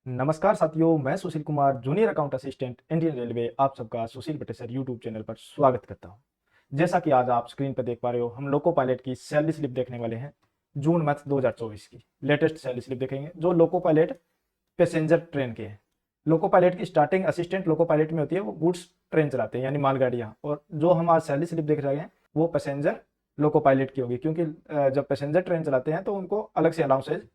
नमस्कार साथियों, मैं Sushil Kumar, junior account assistant, Indian railway, आप सबका सुशील बटेसर यूट्यूब चैनल पर स्वागत करता हूं। जैसा कि आज आप स्क्रीन पर देख पा रहे हो, हम लोको पायलट की सैलरी स्लिप देखने वाले हैं। जून मंथ 2024 की लेटेस्ट सैलरी स्लिप देखेंगे, जो लोको पायलट पैसेंजर ट्रेन के हैं। लोको पायलट की स्टार्टिंग असिस्टेंट लोको पायलट में होती है, वो गुड्स ट्रेन चलाते हैं यानी मालगाड़ियाँ। और जो हम आज सैलरी स्लिप देख रहे हैं वो पैसेंजर लोको पायलट की होगी, क्योंकि जब पैसेंजर ट्रेन चलाते हैं तो उनको अलग से अलाउंसेज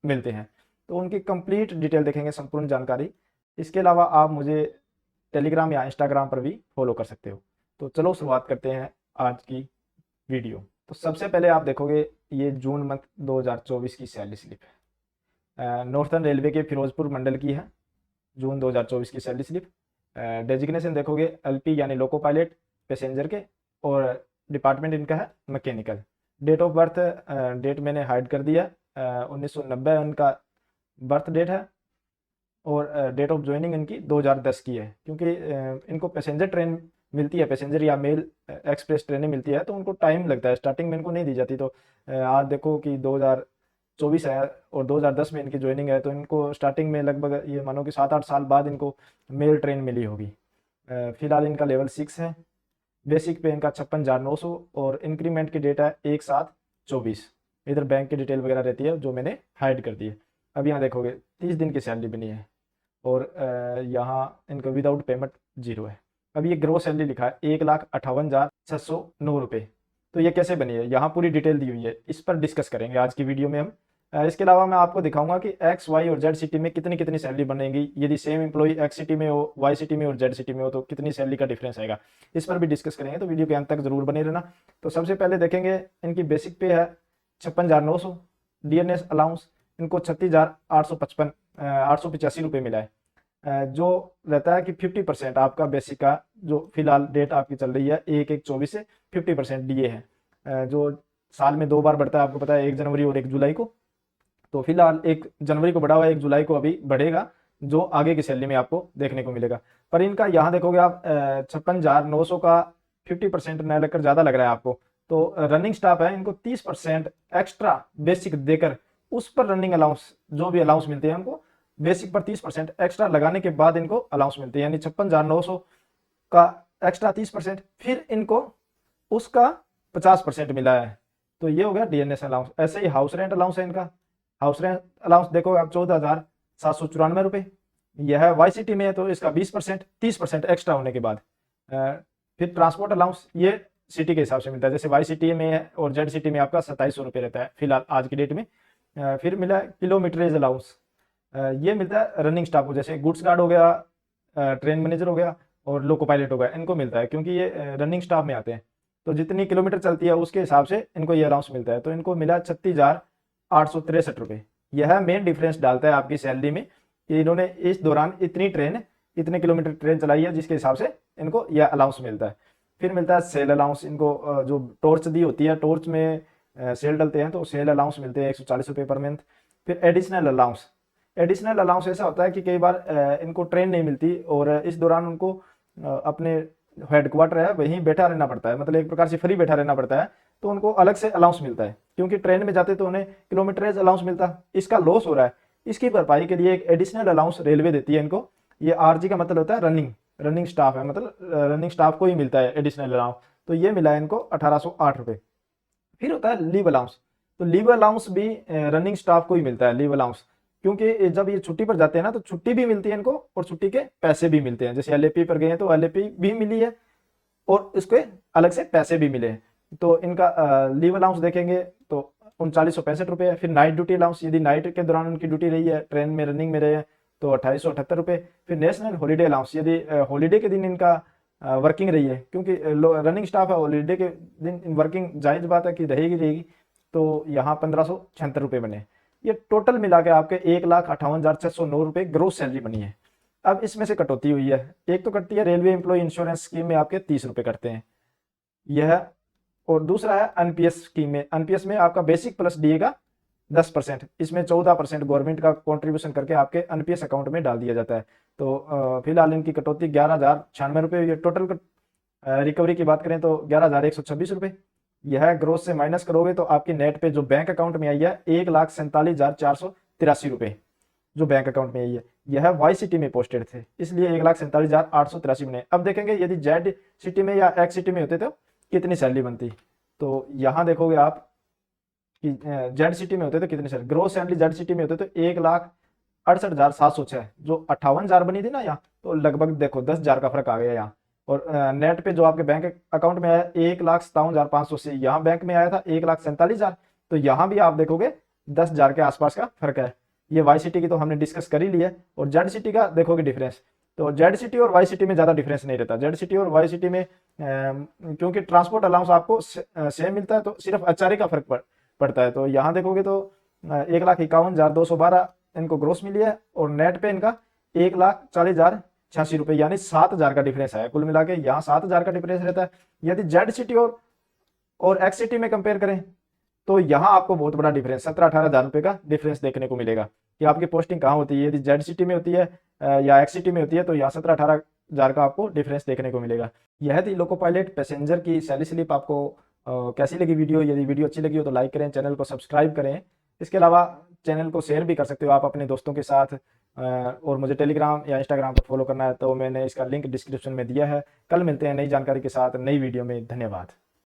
मिलते हैं। तो उनकी कंप्लीट डिटेल देखेंगे, संपूर्ण जानकारी। इसके अलावा आप मुझे टेलीग्राम या इंस्टाग्राम पर भी फॉलो कर सकते हो। तो चलो शुरुआत करते हैं आज की वीडियो। तो सबसे पहले आप देखोगे ये जून मंथ 2024 की सैलरी स्लिप है। नॉर्थर्न रेलवे के फिरोजपुर मंडल की है जून 2024 की सैलरी स्लिप। डेजिग्नेशन देखोगे एलपी यानी लोको पायलट पैसेंजर के, और डिपार्टमेंट इनका है mechanical. Date of birth date मैंने हाइड कर दिया, 1990 उनका बर्थ डेट है। और डेट ऑफ ज्वाइनिंग इनकी 2010 की है, क्योंकि इनको पैसेंजर ट्रेन मिलती है, पैसेंजर या मेल एक्सप्रेस ट्रेनें मिलती है, तो उनको टाइम लगता है, स्टार्टिंग में इनको नहीं दी जाती। तो आज देखो कि 2024 है और 2010 में इनकी ज्वाइनिंग है, तो इनको स्टार्टिंग में लगभग ये मानो कि 7-8 साल बाद इनको मेल ट्रेन मिली होगी। फिलहाल इनका लेवल 6 है। बेसिक पे इनका 56,900 और इंक्रीमेंट की डेट है 1/7/24। इधर बैंक की डिटेल वगैरह रहती है जो मैंने हाइड कर दी है। अब यहाँ देखोगे 30 दिन की सैलरी बनी है, और यहाँ इनका विदाउट पेमेंट 0 है। अब ये ग्रोस सैलरी लिखा है 1,58,609 रुपये। तो ये कैसे बनी है, यहाँ पूरी डिटेल दी हुई है, इस पर डिस्कस करेंगे आज की वीडियो में हम। इसके अलावा मैं आपको दिखाऊंगा कि एक्स, वाई और जेड सिटी में कितनी कितनी सैलरी बनेगी। यदि सेम एम्प्लॉय एक्स सिटी में हो, वाई सिटी में और जेड सिटी में हो, तो कितनी सैलरी का डिफरेंस आएगा, इस पर भी डिस्कस करेंगे। तो वीडियो के अंत तक जरूर बने रहना। तो सबसे पहले देखेंगे इनकी बेसिक पे है 56,900। डीएनएस अलाउंस इनको 36,855 885 रुपये मिला है। जो रहता है कि 50% आपका बेसिक का, जो फिलहाल डेट आपकी चल रही है 1/1/24 से 50% डीए है। जो साल में 2 बार बढ़ता है, आपको पता है, 1 जनवरी और 1 जुलाई को। तो फिलहाल 1 जनवरी को बढ़ा हुआ है, 1 जुलाई को अभी बढ़ेगा, जो आगे की सैलरी में आपको देखने को मिलेगा। पर इनका यहाँ देखोगे आप 56,900 का 50% न लगकर ज़्यादा लग रहा है आपको। तो रनिंग स्टाफ है, इनको 30% एक्स्ट्रा बेसिक देकर उस पर रनिंग अलाउंस, जो भी अलाउंस मिलते हैं उनको बेसिक पर 30% एक्स्ट्रा लगाने के बाद इनको अलाउंस मिलते हैं, यानी 56,900 का एक्स्ट्रा 30%, फिर इनको उसका 50% मिला है। तो ये हो गया डीएनएस अलाउंस। ऐसे ही हाउस रेंट अलाउंस है इनका। हाउस रेंट अलाउंस देखो आप 14,794 रुपये। यह है वाई सिटी में है, तो इसका 20% 30% एक्स्ट्रा होने के बाद। फिर ट्रांसपोर्ट अलाउंस ये सिटी के हिसाब से मिलता है, जैसे वाई सिटी में है और जेड सिटी में आपका 2700 रुपये रहता है फिलहाल आज की डेट में। फिर मिला किलोमीटरेज अलाउंस, ये मिलता है रनिंग स्टाफ को, जैसे गुड्स गार्ड हो गया, ट्रेन मैनेजर हो गया और लोको पायलट हो गया, इनको मिलता है, क्योंकि ये रनिंग स्टाफ में आते हैं। तो जितनी किलोमीटर चलती है उसके हिसाब से इनको ये अलाउंस मिलता है। तो इनको मिला 36,863 रुपये। यह मेन डिफरेंस डालता है आपकी सैलरी में, कि इन्होंने इस दौरान इतनी ट्रेन, इतने किलोमीटर ट्रेन चलाई है, जिसके हिसाब से इनको यह अलाउंस मिलता है। फिर मिलता है सेल अलाउंस इनको, जो टॉर्च दी होती है, टॉर्च में सेल डलते हैं, तो सेल अलाउंस मिलते हैं 140 रुपये पर मंथ। फिर एडिशनल अलाउंस, एडिशनल अलाउंस ऐसा होता है कि कई बार इनको ट्रेन नहीं मिलती और इस दौरान उनको अपने हेडक्वार्टर है वहीं बैठा रहना पड़ता है, मतलब एक प्रकार से फ्री बैठा रहना पड़ता है। तो उनको अलग से अलाउंस मिलता है, क्योंकि ट्रेन में जाते तो उन्हें किलोमीटरेज अलाउंस मिलता, इसका लॉस हो रहा है। इसकी भरपाई के लिए एक एडिशनल अलाउंस रेलवे देती है इनको। ये आरजी का मतलब होता है रनिंग, रनिंग स्टाफ है, मतलब रनिंग स्टाफ को ही मिलता है एडिशनल अलाउंस। तो ये मिला है इनको 1,808 रुपये। फिर होता है लीव अलाउंस। तो लीव अलाउंस भी रनिंग स्टाफ को ही मिलता है, लीव अलाउंस, क्योंकि जब ये छुट्टी पर जाते हैं ना, तो छुट्टी भी मिलती है इनको और छुट्टी के पैसे भी मिलते हैं। जैसे एलएपी पर गए हैं तो एलएपी भी मिली है और इसके अलग से पैसे भी मिले हैं। तो इनका लीव अलाउंस देखेंगे तो 3965 रुपये है। फिर नाइट ड्यूटी अलाउंस, यदि नाइट के दौरान उनकी ड्यूटी रही है, ट्रेन में रनिंग में रहे हैं, तो 2878 रुपये। फिर नेशनल हॉलीडे अलाउंस, यदि हॉलीडे के दिन इनका वर्किंग रही है, क्योंकि रनिंग स्टाफ है, हॉलीडे के दिन वर्किंग जायज बात है कि रहेगी, तो यहाँ 1,576 रुपये बने। ये टोटल मिला के आपके 1,58,609 रुपये ग्रोस सैलरी बनी है। अब इसमें से कटौती हुई है, एक तो कटती है रेलवे एम्प्लॉय इंश्योरेंस स्कीम में, आपके 30 रुपये कटते हैं यह, और दूसरा है एनपीएस स्कीम में। एनपीएस में आपका बेसिक प्लस डीए का 10%, इसमें 14% गवर्नमेंट का कॉन्ट्रीब्यूशन करके आपके एनपीएस अकाउंट में डाल दिया जाता है। तो फिलहाल इनकी कटौती 11,096 रुपये। ये टोटल रिकवरी की बात करें तो 11,126 रुपये। यह ग्रोस से माइनस करोगे तो आपकी नेट पे जो बैंक अकाउंट में आई है 1,47,483 रुपये। जो बैंक अकाउंट में है यह वाई सिटी में पोस्टेड थे, इसलिए 1,47,883 बने। अब देखेंगे यदि जेड सिटी में या एक्स सिटी में होते तो कितनी सैलरी बनती। तो यहाँ देखोगे आप कि जेड सिटी में होते तो कितनी salary, gross salary Z city में होते तो 1,68,706, जो 58,000 बनी थी ना यहाँ, तो लगभग देखो 10,000 का फर्क आ गया यहाँ। और नेट पे जो आपके बैंक अकाउंट में आया 1,57,580, यहाँ बैंक में आया था 1,47,000, तो यहाँ भी आप देखोगे 10,000 के आसपास का फर्क है। ये वाई सिटी की तो हमने डिस्कस कर ही लिया। और जेड सिटी का देखोगे डिफरेंस, तो जेड सिटी और वाई सिटी में ज़्यादा डिफरेंस नहीं रहता। जेड सिटी और वाई सिटी में क्योंकि ट्रांसपोर्ट अलाउंस आपको सेम मिलता है, तो सिर्फ एचआरए का फर्क पड़ता है। तो यहाँ देखोगे तो 1,51,212 इनको ग्रोस मिली है, और नेट पे इनका 1,40,086 रुपये, यानी 7,000 का डिफरेंस है। कुल मिला के यहाँ 7,000 का डिफरेंस रहता है। यदि जेड सिटी और एक्स सिटी में कंपेयर करें तो यहाँ आपको बहुत बड़ा डिफरेंस 17-18,000 रुपये का डिफरेंस देखने को मिलेगा कि आपकी पोस्टिंग कहाँ होती है। यदि जेड सिटी में होती है या एक्स सिटी में होती है तो यहाँ 17-18,000 का आपको डिफरेंस देखने को मिलेगा। यह थी लोको पायलट पैसेंजर की सैलरी स्लिप। आपको कैसी लगी वीडियो? यदि वीडियो अच्छी लगी हो तो लाइक करें, चैनल को सब्सक्राइब करें। इसके अलावा चैनल को शेयर भी कर सकते हो आप अपने दोस्तों के साथ। और मुझे टेलीग्राम या इंस्टाग्राम पर फॉलो करना है तो मैंने इसका लिंक डिस्क्रिप्शन में दिया है। कल मिलते हैं नई जानकारी के साथ नई वीडियो में। धन्यवाद।